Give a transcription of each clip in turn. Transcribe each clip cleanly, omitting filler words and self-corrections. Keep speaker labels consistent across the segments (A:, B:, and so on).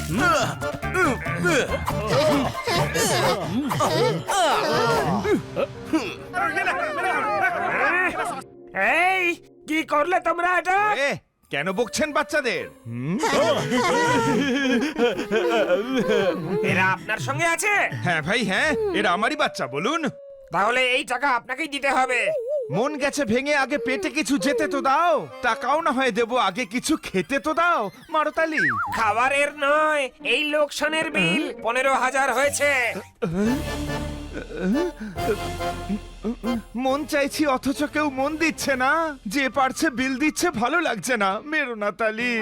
A: এই কি করলে তোমরা এটা?
B: কেন বকছেন বাচ্চাদের?
A: এরা আপনার সঙ্গে আছে?
B: হ্যাঁ ভাই, হ্যাঁ, এরা আমারই বাচ্চা। বলুন।
A: তাহলে এই টাকা আপনাকেই দিতে হবে।
B: মন গেছে ভেঙে, আগে পেটে কিছু যেতে তো দাও। টাকাও না হয় দেবো, আগে কিছু খেতে তো দাও। মারো তালি।
A: খাবারের নয়, এই লোকসানের বিল 15,000 হয়েছে।
B: মন চাইছি অথচ কেউ মন দিচ্ছে না। যে পারছে বিল দিচ্ছে, ভালো লাগছে না। মেরো না তালি।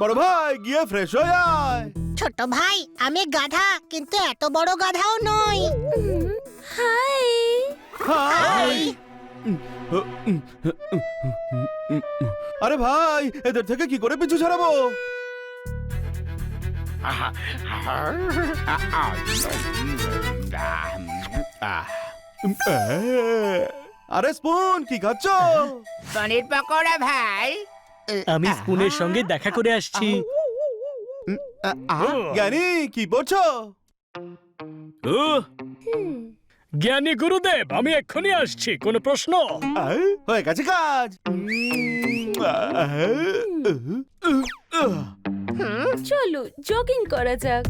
C: বড় ভাই, গিয়ে ফ্রেশ হয়ে আয়।
D: ছোট ভাই, আমি গাধা, কিন্তু এত বড় গাধাও নই।
E: হাই।
C: হাই। আরে ভাই, এদের থেকে কি করে পিছু ছাড়াবো? আরে স্পুন, কি খাচ্ছ?
F: পনির পকোড়া ভাই।
G: আমি স্পুনের সঙ্গে দেখা করে আসছি।
C: জ্ঞানী, কি পড়ছো?
G: জ্ঞানী গুরুদেব, আমি এক্ষুনি আসছি। কোনো প্রশ্ন?
C: হয়ে গেছে কাজ।
E: চলো জগিং করা যাক।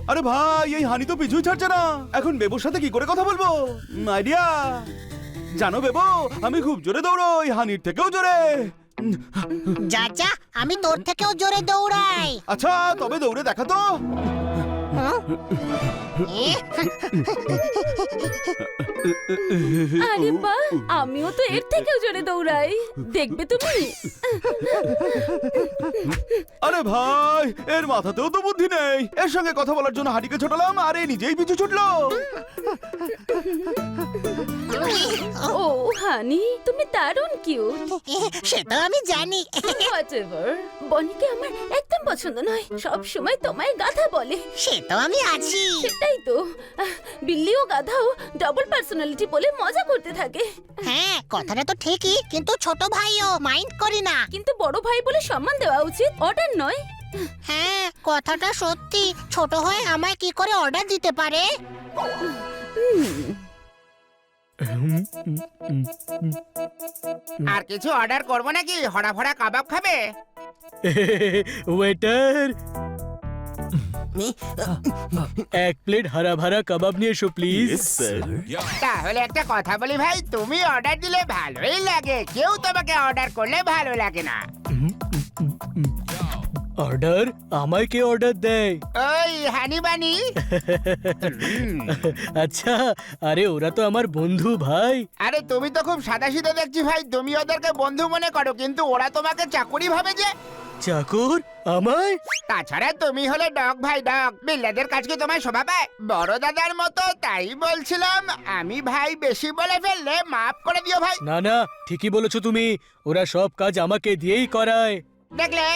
C: আরে ভাই, এই হানি তো পিছুই ছাড়ছে না। এখন বেবুর সাথে কি করে কথা বলবো? আইডিয়া। জানো বেবু, আমি খুব জোরে দৌড়ই, হানির থেকেও জোরে।
D: যা যা, আমি তোর থেকেও জোরে দৌড়াই।
C: আচ্ছা, তবে দৌড়ে দেখা তো।
E: আরে বাহ, আমিও তো এর থেকেও জোরে দৌড়াই। দেখবে তুমি।
C: আরে ভাই, এর মাথাতেও তো বুদ্ধি নেই। এর সঙ্গে কথা বলার জন্য হাঁটিকে ছোটালাম, আর এ নিজেই পিছু ছুটলো।
E: ও হানি, তুমি দারুণ কিউট।
D: সেটা আমি জানি।
E: হোয়াটএভার। বনিকে আমার একদম পছন্দ নয়, সব সময় তোমায় গাধা বলে।
D: সেটাও আমি আছি।
E: সেটাই তো, বিল্লিও গাধাও ডাবল পার্সোনালিটি বলে মজা করতে থাকে।
D: হ্যাঁ, কথাটা তো ঠিকই, কিন্তু ছোট ভাইও মাইন্ড করি না।
E: কিন্তু বড় ভাই বলে সম্মান দেওয়া উচিত, অর্ডার নয়।
D: হ্যাঁ, কথাটা সত্যি। ছোট হয়ে আমায় কি করে অর্ডার দিতে পারে?
F: আর কিছু অর্ডার করবো নাকি? হরা ভরা কাবাব খাবে?
G: ওয়েটার, এক প্লেট হারা ভরা কাবাব নিয়ে এসো প্লিজ।
F: তাহলে একটা কথা বলি ভাই, তুমি অর্ডার দিলে ভালোই লাগে, কেউ তোমাকে অর্ডার করলে ভালো লাগে না।
G: অর্ডার? আমায় কে অর্ডার দেয়?
F: ওই হানি বানি।
G: আচ্ছা, আরে ওরা তো আমার বন্ধু ভাই।
F: আরে তুমি তো খুব সাদাসিধে দেখছি ভাই, তুমি ওদেরকে বন্ধু মনে করো, কিন্তু ওরা তোমাকে চাকরি ভাবে যে।
G: চাকর? আমায়?
F: তাছাড়া তুমি হলে ডগ ভাই, ডগ। বিল্লাদের কাজ কি তোমায় শোভা পায়? বড় দাদার মতো, তাই বলছিলাম। আমি ভাই বেশি বলে ফেললে মাফ করে দিও ভাই।
G: না না, ঠিকই বলেছো তুমি। ওরা সব কাজ আমাকে দিয়েই করায়।
F: দেখলে?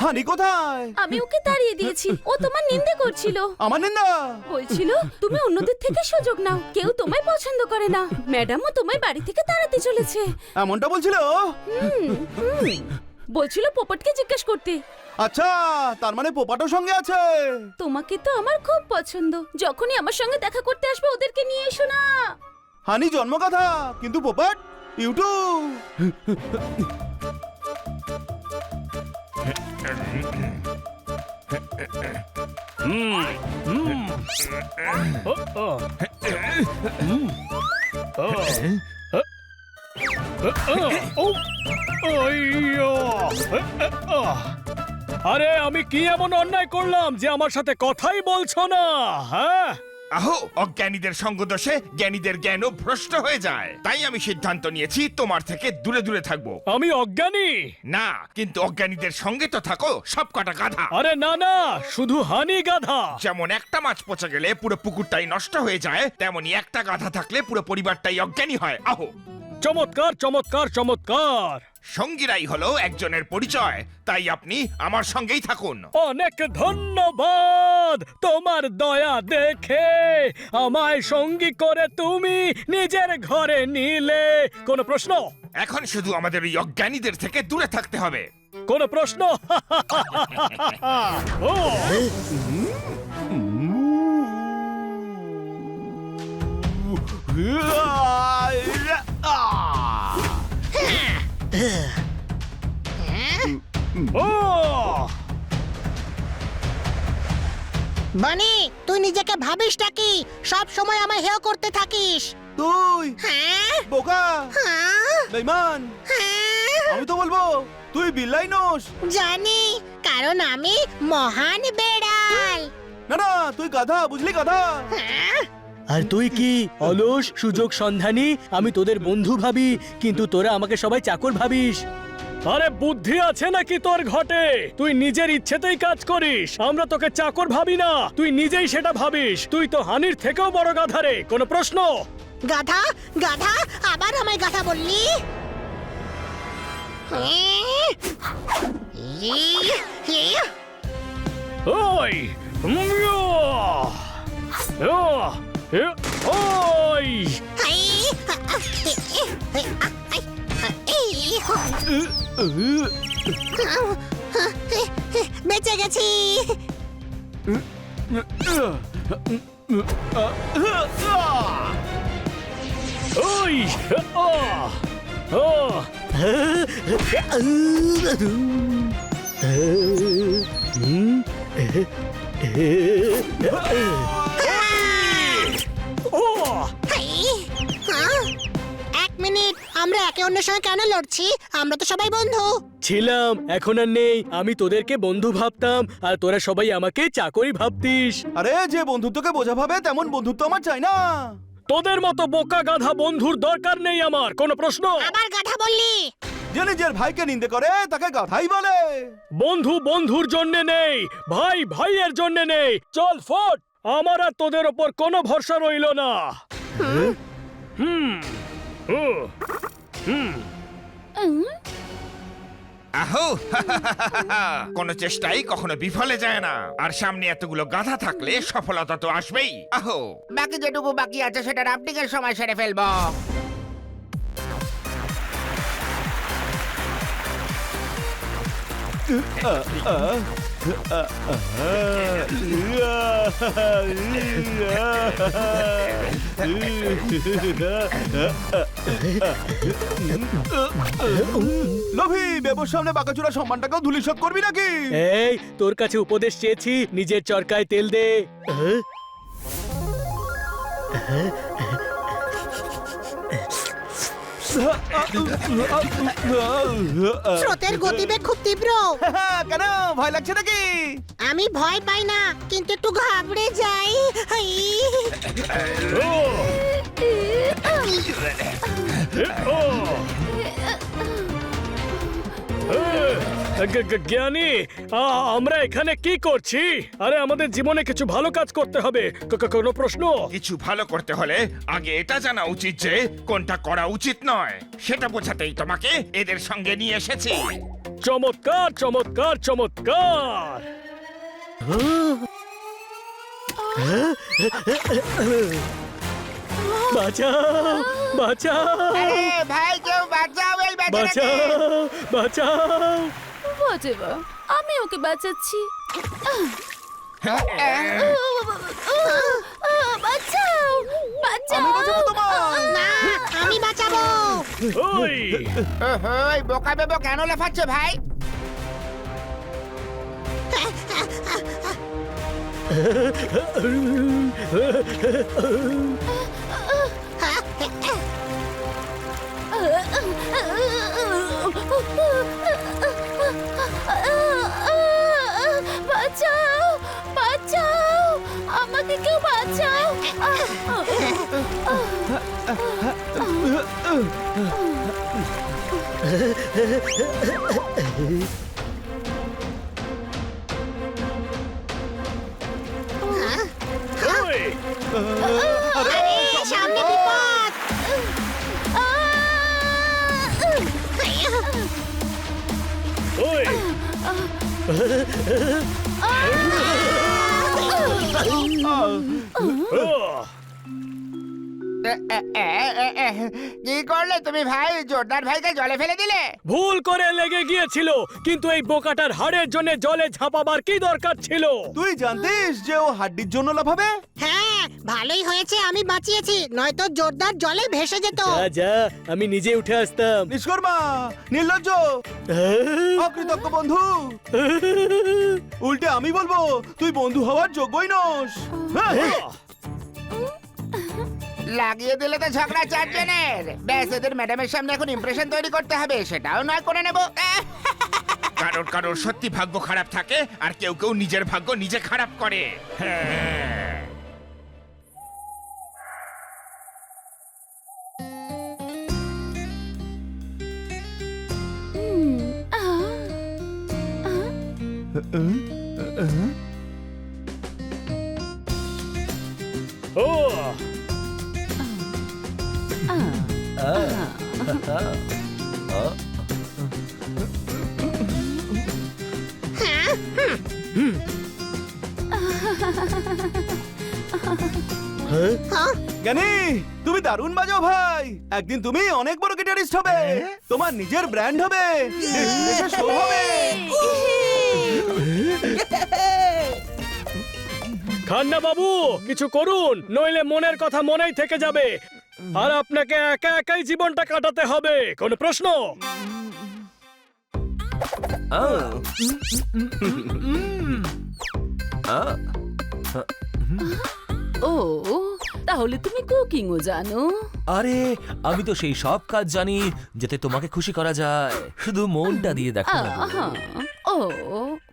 C: হানি কোথায়?
E: আমি ওকে তাড়িয়ে দিয়েছি, ও তোমার নিন্দে করছিল।
C: আমার নিন্দা?
E: বলছিল তুমি অন্যদের থেকে সুযোগ নাও, কেউ তোমায় পছন্দ করে না। ম্যাডামও তোমায় বাড়ি থেকে তাড়াতে চলেছে।
C: এমনটা বলছিল?
E: বলছিল পোপটকে জিজ্ঞেস করতে।
C: আচ্ছা, তার মানে পোপাটোর সঙ্গে আছে।
E: তোমাকে তো আমার খুব পছন্দ, যখনই আমার সঙ্গে দেখা করতে আসবে ওদেরকে নিয়ে এসো না।
C: হানি জন্মকথা, কিন্তু পোপাট ইউটিউব।
G: আরে আমি কি এমন অন্যায় করলাম যে আমার সাথে কথাই বলছো না? হ্যাঁ,
B: আহো, অজ্ঞানীদের সঙ্গদোষে জ্ঞানীদের জ্ঞানও ভ্রষ্ট হয়ে যায়। তাই আমি সিদ্ধান্ত নিয়েছি তোমার থেকে দূরে দূরে থাকবো।
G: আমি অজ্ঞানী?
B: না, কিন্তু অজ্ঞানীদের সঙ্গে তো থাকো সব কটা গাধা।
G: আরে না না, শুধু হানি গাধা।
B: যেমন একটা মাছ পচে গেলে পুরো পুকুরটাই নষ্ট হয়ে যায়, তেমনি একটা গাধা থাকলে পুরো পরিবারটাই অজ্ঞানী হয়। আহো,
G: চমৎকার চমৎকার চমৎকার।
B: সঙ্গীরাই হলো একজনের পরিচয়, তাই আপনি আমার সঙ্গেই থাকুন।
G: অনেক ধন্যবাদ তোমার দয়া দেখে। আমায় সঙ্গী করে তুমি নিজের ঘরে নিলে। কোনো প্রশ্ন?
B: এখন শুধু আমাদের এই অজ্ঞানীদের থেকে দূরে থাকতে হবে।
G: কোনো প্রশ্ন? ও, ও,
D: বানি, তুই নিজেকে ভাবিসটা কি? সব সময় আমায় হেয় করতে থাকিস।
C: তুই
D: হ্যাঁ
C: বোকা,
D: হ্যাঁ
C: বেঈমান,
D: হ্যাঁ,
C: আমি তো বলবো তুই বিল্লাই নোস।
D: জানি, কারণ আমি মহান বেড়াল।
C: না না, তুই গাধা, বুঝলি গাধা।
D: হ্যাঁ,
H: আর তুই কি অলস সুযোগ সন্ধানী? আমি তোদের বন্ধু ভাবি, কিন্তু তোরা আমাকে সবাই চাকর ভাবিস।
G: আরে বুদ্ধি আছে নাকি তোর ঘটে? তুই নিজের ইচ্ছেতেই কাজ করিস। আমরা তোকে চাকর ভাবি না, তুই নিজেই সেটা ভাবিস। তুই তো হানির থেকেও বড় গাধা রে। কোনো প্রশ্ন?
D: গাধা গাধা, আবার আমায় গাধা বললি? হ্যাঁ,
G: ওই উমিয়া! ও, এ, ওই
D: বেঁচে গেছি।
G: ওই ও ও ও
D: এক মিনিট, আমরা একে অন্যের সঙ্গে কেন লড়ছি? আমরা তো সবাই বন্ধু।
H: ছিলাম, এখন আর নেই। আমি তোদেরকে বন্ধু ভাবতাম, আর তোরা সবাই আমাকে চাকরি ভাবতিস।
C: আরে যে বন্ধুত্বকে বোঝা ভাবে তেমন বন্ধুত্ব আমার চাই না।
G: তোদের মতো বোকা গাধা বন্ধুর দরকার নেই আমার। কোনো প্রশ্ন?
D: আবার গাধা বললি?
C: যে নিজের ভাইকে নিন্দে করে তাকে গাধাই বলে।
G: বন্ধু বন্ধুর জন্য নেই, ভাই ভাইয়ের জন্য নেই। চল ফট, আমার আর তোদের ওপর কোনো ভরসা রইল না। হুম হুম হুম
B: আহো, কোন চেষ্টাই কখনো বিফলে যায় না, আর সামনে এতগুলো গাধা থাকলে সফলতা তো আসবেই। আহো,
F: বাকি যেটুকু বাকি আছে সেটা রাফটিং এর সময় সেরে ফেলবো।
C: লোভী, বেবুর সামনে বাঁকাচুরা সম্মানটাকেও ধুলিসাৎ করবি নাকি?
H: এই, তোর কাছে উপদেশ চেয়েছি, নিজের চরকায় তেল দে।
D: স্রোতের গতিবেগ খুব তীব্র।
C: কেন ভয় লাগছে নাকি?
D: আমি ভয় পাই না, কিন্তু একটু ঘাবড়ে যাই। হাই।
G: জ্ঞানী, আমরা এখানে কি করছি? আরে আমাদের জীবনে কিছু ভালো কাজ করতে হবে। কোনো প্রশ্ন?
B: কিছু ভালো করতে হলে আগে এটা জানা উচিত যে কোনটা করা উচিত নয়। সেটা বোঝাতেই তোমাকে এদের সঙ্গে নিয়ে এসেছি।
G: চমৎকার চমৎকার চমৎকার।
H: বাঁচাও, বাঁচাও,
F: আরে ভাই, কেউ বাঁচাও এই বেচারাকে।
H: বাঁচাও, বাঁচাও।
E: Whatever, আমি ওকে বাঁচাচ্ছি। বাঁচাও, বাঁচাও।
D: না, আমি বাঁচাবো।
G: ওই
F: ওহো, এই বোকা বেবো কেন লাফাচ্ছে ভাই?
E: আমাকে কেউ বাঁচাও।
G: ওই,
D: আরে সামনে বিপদ!
G: ওই, ও,
F: কি করলে তুমি ভাই? জোরদার ভাইকে জলে ফেলে দিলে?
G: ভুল করে লেগে গিয়েছিল, কিন্তু এই বোকাটার হাড়ের জন্য জলে ঝাঁপাবার কি দরকার ছিল?
C: তুই জানতিস যে ও হাড্ডির জন্য লাফাবে?
D: হ্যাঁ, ভালোই হয়েছে আমি বাঁচিয়েছি, নয়তো জোরদার জলে ভেসে যেত।
H: যা যা, আমি নিজে উঠে আসতাম।
C: নিষ্কর্মা, নির্লজ্জ, অকৃতজ্ঞ বন্ধু। উল্টে আমি বলবো তুই বন্ধু হওয়ার যোগ্যই নস। হ্যাঁ।
F: লাগিয়ে দিলে তো ঝগড়া চারজনের। ব্যাস, এদের ম্যাডামের সামনে এখন ইমপ্রেশন তৈরি করতে হবে, সেটাও নয় করে নেব।
B: কারোর কারোর সত্যি ভাগ্য খারাপ থাকে, আর কেউ কেউ নিজের ভাগ্য নিজে খারাপ করে। হ্যাঁ।
G: ও,
C: জ্ঞানী, তুমি দারুণ বাজাও ভাই। একদিন তুমি অনেক বড় গিটারিস্ট হবে, তোমার নিজের ব্র্যান্ড হবে, দেশে শো হবে।
G: খান্না বাবু, কিছু করুন, নইলে মনের কথা মনেই থেকে যাবে, আর আপনাকে একা একাই জীবনটা কাটাতে হবে। কোনো প্রশ্ন?
E: ও, তাহলে তুমি কুকিংও জানো?
I: আরে আমি তো সেই সব কাজ জানি যাতে তোমাকে খুশি করা যায়, শুধু মনটা দিয়ে দেখো না।
E: আহা, ও,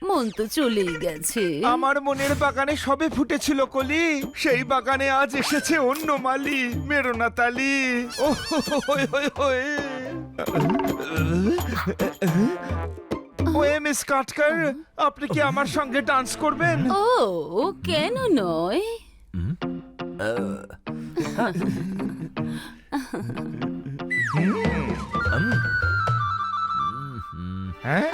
E: মন তো চলেই গেছে।
B: আমার মনের বাগানে সবে ফুটেছিল কলি, সেই বাগানে আজ এসেছে অন্য মালি, মেরো না তালি। ও হই হই হই। ওয়ে মিস কাটকার, আপনি কি আমার সঙ্গে ডান্স করবেন?
E: ও, কেন নয়?
B: হ্যাঁ